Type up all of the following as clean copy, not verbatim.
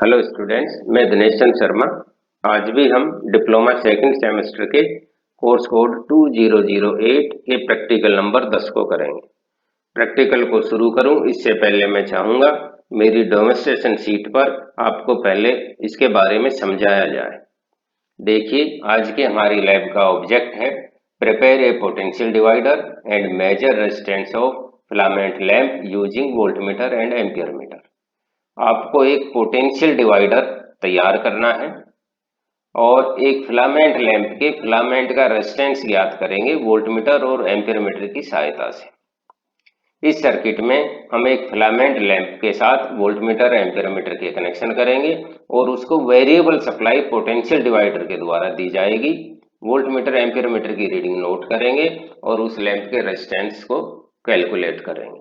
Hello students, मैं दिनेश चंद शर्मा। आज भी हम डिप्लोमा सेकंड सेमेस्टर के कोर्स कोड 2008 के प्रैक्टिकल नंबर 10 को करेंगे। प्रैक्टिकल को शुरू करूं इससे पहले मैं चाहूंगा मेरी डेमोन्स्ट्रेशन शीट पर आपको पहले इसके बारे में समझाया जाए। देखिए, आज के हमारी लैब का ऑब्जेक्ट है prepare a potential divider and measure resistance of filament lamp using voltmeter and ampere meter. आपको एक पोटेंशियल डिवाइडर तैयार करना है और एक फिलामेंट लैंप के फिलामेंट का रेजिस्टेंस ज्ञात करेंगे वोल्टमीटर और एम्पीयर मीटर की सहायता से। इस सर्किट में हम एक फिलामेंट लैंप के साथ वोल्टमीटर एम्पीयर मीटर के कनेक्शन करेंगे और उसको वेरिएबल सप्लाई पोटेंशियल डिवाइडर के द्वारा दी जाएगी। वोल्टमीटर एम्पीयर मीटर की रीडिंग नोट करेंगे और उस लैंप के रेजिस्टेंस को कैलकुलेट करेंगे।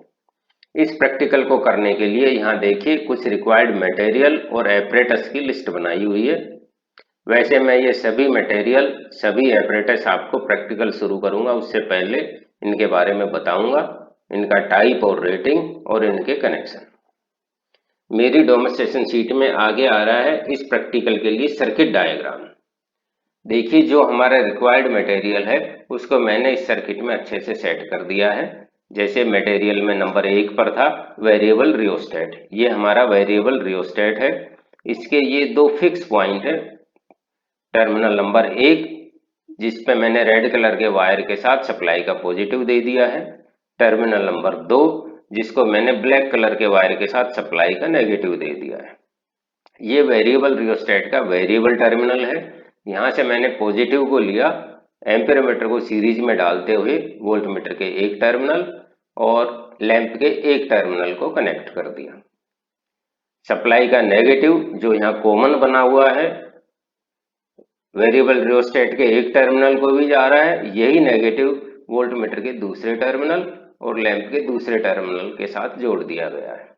इस प्रैक्टिकल को करने के लिए यहाँ देखिए कुछ रिक्वायर्ड मटेरियल और एपरेटस की लिस्ट बनाई हुई है। वैसे मैं ये सभी मटेरियल, सभी एपरेटस आपको प्रैक्टिकल शुरू करूंगा उससे पहले इनके बारे में बताऊंगा, इनका टाइप और रेटिंग और इनके कनेक्शन। मेरी डेमोन्स्ट्रेशन शीट में आगे आ रहा है इस प्रैक्टिकल के लिए सर्किट डायग्राम। देखिए, जो हमारा रिक्वायर्ड मटेरियल है उसको मैंने इस सर्किट में अच्छे से सेट कर दिया है। जैसे मटेरियल में नंबर 1 पर था वेरिएबल रियोस्टेट। ये हमारा वेरिएबल रियोस्टेट है। इसके ये दो फिक्स पॉइंट है। टर्मिनल नंबर 1 जिस पे मैंने रेड कलर के वायर के साथ सप्लाई का पॉजिटिव दे दिया है। टर्मिनल नंबर 2 जिसको मैंने ब्लैक कलर के वायर के साथ सप्लाई का नेगेटिव दे दिया है। ये वेरिएबल रियोस्टेट का वेरिएबल टर्मिनल है। यहाँ से मैंने पॉजिटिव को लिया, एम्पीयर मीटर को सीरीज में डालते हुए वोल्टमीटर के एक टर्मिनल और लैंप के एक टर्मिनल को कनेक्ट कर दिया। सप्लाई का नेगेटिव जो यहाँ कॉमन बना हुआ है वेरिएबल रियोस्टेट के एक टर्मिनल को भी जा रहा है, यही नेगेटिव वोल्टमीटर के दूसरे टर्मिनल और लैंप के दूसरे टर्मिनल के साथ जोड़ दिया गया है।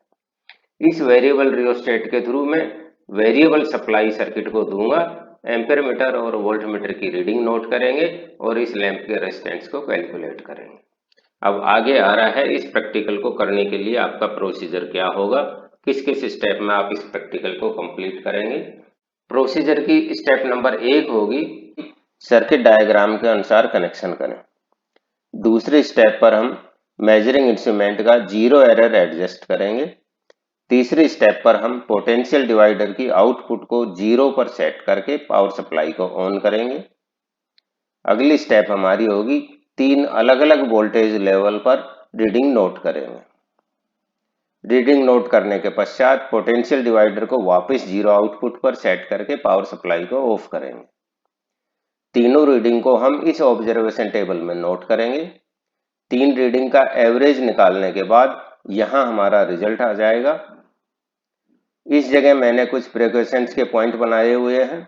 इस वेरिएबल रियोस्टेट के थ्रू मैं वेरिएबल सप्लाई सर्किट को दूंगा। एम्पीयर मीटर और वोल्टमीटर की रीडिंग नोट करेंगे और इस लैंप के रेजिस्टेंस को कैलकुलेट करेंगे। अब आगे आ रहा है इस प्रैक्टिकल को करने के लिए आपका प्रोसीजर क्या होगा, किस किस स्टेप में आप इस प्रैक्टिकल को कंप्लीट करेंगे। प्रोसीजर की स्टेप नंबर 1 होगी सर्किट डायग्राम के अनुसार कनेक्शन करें। दूसरे स्टेप पर हम मेजरिंग इंस्ट्रूमेंट का जीरो एरर एडजस्ट करेंगे। तीसरी स्टेप पर हम पोटेंशियल डिवाइडर की आउटपुट को 0 पर सेट करके पावर सप्लाई को ऑन करेंगे। अगली स्टेप हमारी होगी 3 अलग अलग वोल्टेज लेवल पर रीडिंग नोट करेंगे। रीडिंग नोट करने के पश्चात पोटेंशियल डिवाइडर को वापस 0 आउटपुट पर सेट करके पावर सप्लाई को ऑफ करेंगे। तीनों रीडिंग को हम इस ऑब्जर्वेशन टेबल में नोट करेंगे। 3 रीडिंग का एवरेज निकालने के बाद यहां हमारा रिजल्ट आ जाएगा। इस जगह मैंने कुछ प्रिकॉशंस के पॉइंट बनाए हुए हैं।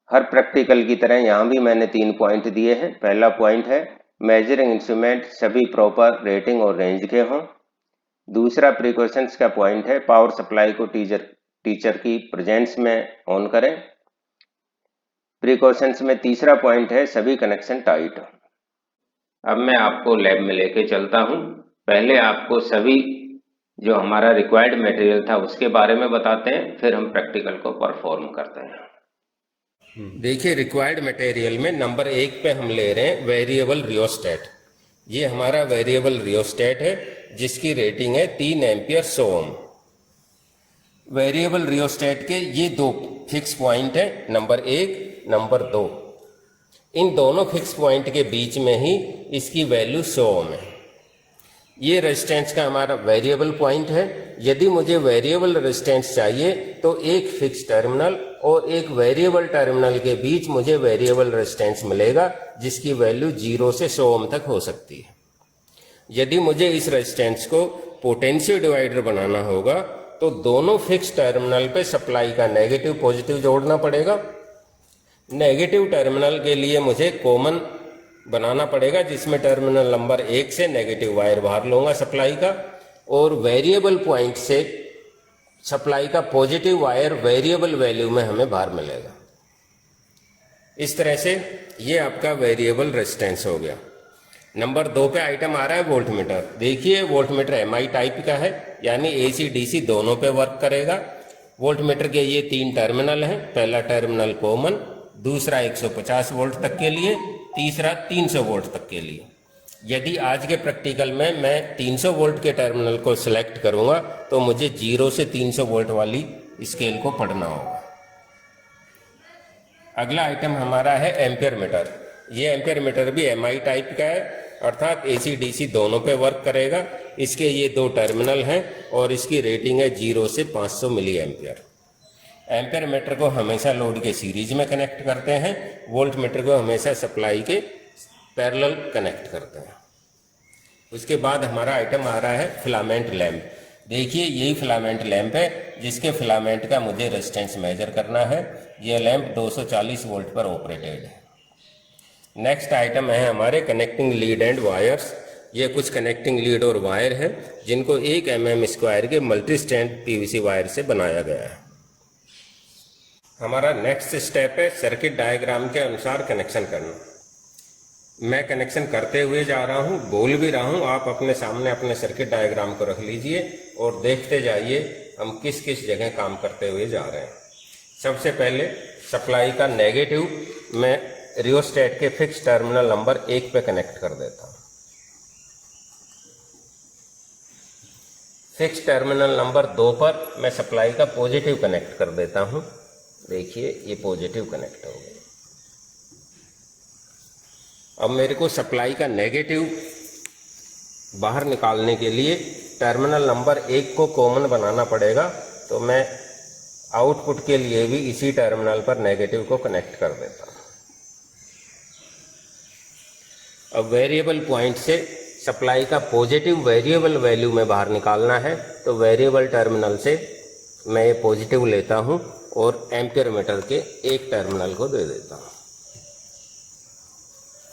हर प्रैक्टिकल की तरह यहां भी मैंने 3 पॉइंट दिए हैं। पहला पॉइंट है मेजरिंग इंस्ट्रूमेंट सभी प्रॉपर रेटिंग और रेंज के हों। दूसरा प्रिकॉशंस का पॉइंट है पावर सप्लाई को टीचर की प्रेजेंस में ऑन करें। प्रिकॉशंस में तीसरा पॉइंट है सभी कनेक्शन टाइट हो। अब मैं आपको लैब में लेके चलता हूं। पहले आपको सभी जो हमारा रिक्वायर्ड मटेरियल था उसके बारे में बताते हैं, फिर हम प्रैक्टिकल को परफॉर्म करते हैं। देखिए, रिक्वायर्ड मटेरियल में नंबर 1 पे हम ले रहे हैं वेरिएबल रियोस्टेट। ये हमारा वेरिएबल रियोस्टेट है जिसकी रेटिंग है 3 एम्पियर 100 ओम। वेरिएबल रियोस्टेट के ये दो फिक्स पॉइंट है, नंबर 1 नंबर 2। इन दोनों फिक्स पॉइंट के बीच में ही इसकी वैल्यू 100 ओम है। ये रेजिस्टेंस का हमारा वेरिएबल पॉइंट है। यदि मुझे वेरिएबल रेजिस्टेंस चाहिए तो एक फिक्स टर्मिनल और एक वेरिएबल टर्मिनल के बीच मुझे वेरिएबल रेजिस्टेंस मिलेगा जिसकी वैल्यू 0 से 100 ओम तक हो सकती है। यदि मुझे इस रेजिस्टेंस को पोटेंशियल डिवाइडर बनाना होगा तो दोनों फिक्स टर्मिनल पे सप्लाई का नेगेटिव पॉजिटिव जोड़ना पड़ेगा। नेगेटिव टर्मिनल के लिए मुझे कॉमन बनाना पड़ेगा जिसमें टर्मिनल नंबर 1 से नेगेटिव वायर बाहर लूंगा सप्लाई का, और वेरिएबल पॉइंट से सप्लाई का पॉजिटिव वायर वेरिएबल वैल्यू में हमें बाहर मिलेगा। इस तरह से ये आपका वेरिएबल रेजिस्टेंस हो गया। नंबर 2 पे आइटम आ रहा है वोल्टमीटर। देखिए, वोल्टमीटर MI टाइप का है, यानी AC DC दोनों पे वर्क करेगा। वोल्टमीटर के ये 3 टर्मिनल हैं। पहला टर्मिनल कॉमन, दूसरा 150 वोल्ट तक के लिए, तीसरा 300 वोल्ट तक के लिए। यदि आज के प्रैक्टिकल में मैं 300 वोल्ट के टर्मिनल को सिलेक्ट करूंगा तो मुझे 0 से 300 वोल्ट वाली स्केल को पढ़ना होगा। अगला आइटम हमारा है एम्पियर मीटर। ये एम्पियर मीटर भी एमआई टाइप का है, अर्थात एसी डीसी दोनों पे वर्क करेगा। इसके ये 2 टर्मिनल हैं और इसकी रेटिंग है 0 से 500 मिली एम्पियर। एम्पियर मीटर को हमेशा लोड के सीरीज में कनेक्ट करते हैं, वोल्ट मीटर को हमेशा सप्लाई के पैरेलल कनेक्ट करते हैं। उसके बाद हमारा आइटम आ रहा है फिलामेंट लैंप। देखिए यही फिलामेंट लैंप है जिसके फिलामेंट का मुझे रेजिस्टेंस मेजर करना है। यह लैंप 240 वोल्ट पर ऑपरेटेड है। नेक्स्ट आइटम है हमारे कनेक्टिंग लीड एंड वायर्स। ये कुछ कनेक्टिंग लीड और वायर हैं जिनको 1 mm स्क्वायर के मल्टी स्ट्रैंड पीवीसी वायर से बनाया गया है। हमारा नेक्स्ट स्टेप है सर्किट डायग्राम के अनुसार कनेक्शन करना। मैं कनेक्शन करते हुए जा रहा हूँ, बोल भी रहा हूँ। आप अपने सामने अपने सर्किट डायग्राम को रख लीजिए और देखते जाइए हम किस किस जगह काम करते हुए जा रहे हैं। सबसे पहले सप्लाई का नेगेटिव मैं रियोस्टेट के फिक्स टर्मिनल नंबर 1 पे कनेक्ट कर देता हूँ। फिक्स टर्मिनल नंबर 2 पर मैं सप्लाई का पॉजिटिव कनेक्ट कर देता हूँ। देखिए ये पॉजिटिव कनेक्ट हो गया। अब मेरे को सप्लाई का नेगेटिव बाहर निकालने के लिए टर्मिनल नंबर 1 को कॉमन बनाना पड़ेगा, तो मैं आउटपुट के लिए भी इसी टर्मिनल पर नेगेटिव को कनेक्ट कर देता हूँ। अब वेरिएबल पॉइंट से सप्लाई का पॉजिटिव वेरिएबल वैल्यू में बाहर निकालना है, तो वेरिएबल टर्मिनल से मैं ये पॉजिटिव लेता हूँ और एम्पियर मीटर के एक टर्मिनल को दे देता हूँ।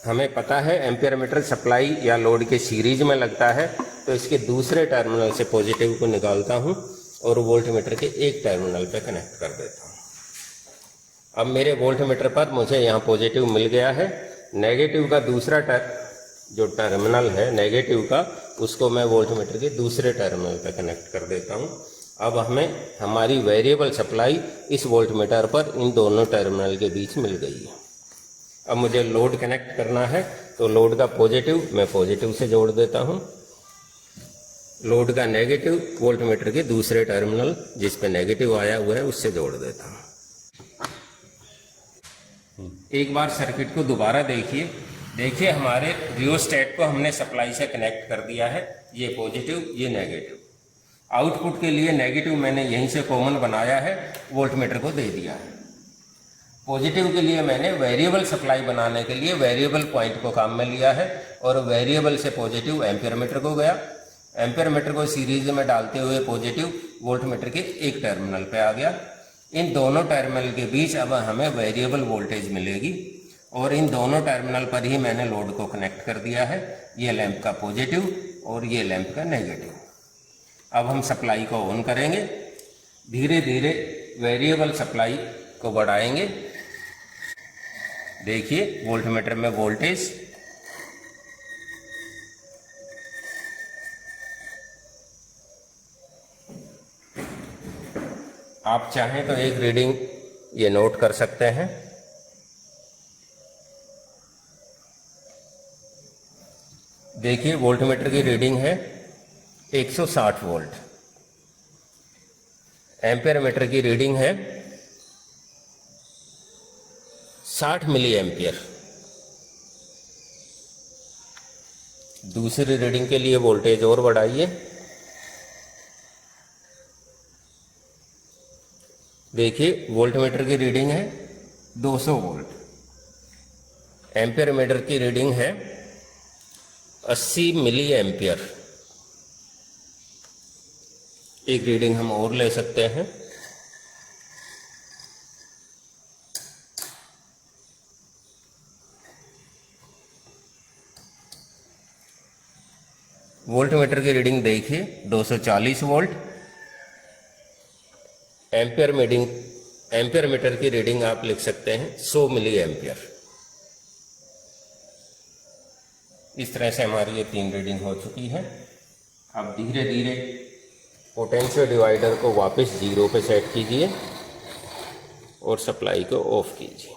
हमें पता है एम्पियर मीटर सप्लाई या लोड के सीरीज में लगता है, तो इसके दूसरे टर्मिनल से पॉजिटिव को निकालता हूँ और वोल्ट मीटर के एक टर्मिनल पे कनेक्ट कर देता हूँ। अब मेरे वोल्ट मीटर पर मुझे यहाँ पॉजिटिव मिल गया है। नेगेटिव का दूसरा जो टर्मिनल है नेगेटिव का, उसको मैं वोल्ट मीटर के दूसरे टर्मिनल पे कनेक्ट कर देता हूँ। अब हमें हमारी वेरिएबल सप्लाई इस वोल्ट मीटर पर इन दोनों टर्मिनल के बीच मिल गई है। अब मुझे लोड कनेक्ट करना है, तो लोड का पॉजिटिव मैं पॉजिटिव से जोड़ देता हूँ, लोड का नेगेटिव वोल्ट मीटर के दूसरे टर्मिनल जिस पे नेगेटिव आया हुआ है उससे जोड़ देता हूँ। एक बार सर्किट को दोबारा देखिए हमारे रियोस्टेट को हमने सप्लाई से कनेक्ट कर दिया है। ये पॉजिटिव ये नेगेटिव। आउटपुट के लिए नेगेटिव मैंने यहीं से कॉमन बनाया है, वोल्ट मीटर को दे दिया है। पॉजिटिव के लिए मैंने वेरिएबल सप्लाई बनाने के लिए वेरिएबल पॉइंट को काम में लिया है और वेरिएबल से पॉजिटिव एम्पियर मीटर को गया। एम्पियर मीटर को सीरीज में डालते हुए पॉजिटिव वोल्ट मीटर के एक टर्मिनल पे आ गया। इन दोनों टर्मिनल के बीच अब हमें वेरिएबल वोल्टेज मिलेगी और इन दोनों टर्मिनल पर ही मैंने लोड को कनेक्ट कर दिया है। ये लैंप का पॉजिटिव और ये लैंप का नेगेटिव। अब हम सप्लाई को ऑन करेंगे, धीरे धीरे वेरिएबल सप्लाई को बढ़ाएंगे। देखिए वोल्ट मीटर में वोल्टेज आप चाहें तो एक रीडिंग ये नोट कर सकते हैं। देखिए वोल्ट मीटर की रीडिंग है 160 वोल्ट। एम्पियर मीटर की रीडिंग है 60 मिली एम्पियर। दूसरी रीडिंग के लिए वोल्टेज और बढ़ाइए। देखिए वोल्ट मीटर की रीडिंग है 200 वोल्ट। एम्पियर मीटर की रीडिंग है 80 मिली एम्पियर। एक रीडिंग हम और ले सकते हैं। वोल्ट मीटर की रीडिंग देखिए 240 वोल्ट। एम्पियर मीटर की रीडिंग आप लिख सकते हैं 100 मिली एम्पियर। इस तरह से हमारी ये 3 रीडिंग हो चुकी है। अब धीरे धीरे पोटेंशियल डिवाइडर को वापस 0 पे सेट कीजिए और सप्लाई को ऑफ कीजिए।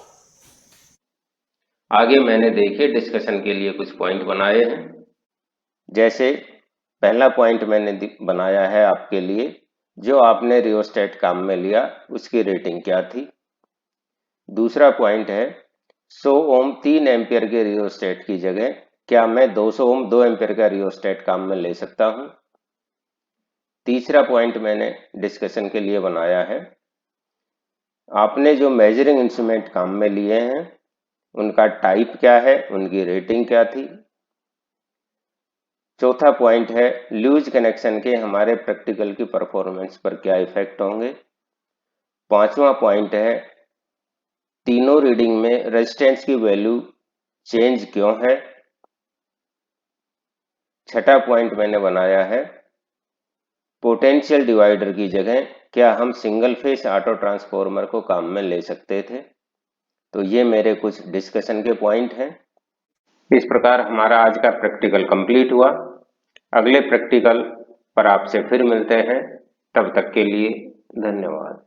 आगे मैंने देखिए डिस्कशन के लिए कुछ पॉइंट बनाए हैं। जैसे पहला पॉइंट मैंने बनाया है आपके लिए, जो आपने रियोस्टेट काम में लिया उसकी रेटिंग क्या थी। दूसरा पॉइंट है 100 ओम 3 एम्पियर के रियोस्टेट की जगह क्या मैं 200 ओम 2 एम्पियर का रियोस्टेट काम में ले सकता हूं। तीसरा पॉइंट मैंने डिस्कशन के लिए बनाया है, आपने जो मेजरिंग इंस्ट्रूमेंट काम में लिए हैं उनका टाइप क्या है, उनकी रेटिंग क्या थी। चौथा पॉइंट है लूज कनेक्शन के हमारे प्रैक्टिकल की परफॉर्मेंस पर क्या इफेक्ट होंगे। पांचवा पॉइंट है तीनों रीडिंग में रेजिस्टेंस की वैल्यू चेंज क्यों है। छठा पॉइंट मैंने बनाया है पोटेंशियल डिवाइडर की जगह क्या हम सिंगल फेस ऑटो ट्रांसफॉर्मर को काम में ले सकते थे। तो ये मेरे कुछ डिस्कशन के पॉइंट हैं। इस प्रकार हमारा आज का प्रैक्टिकल कंप्लीट हुआ। अगले प्रैक्टिकल पर आपसे फिर मिलते हैं, तब तक के लिए धन्यवाद।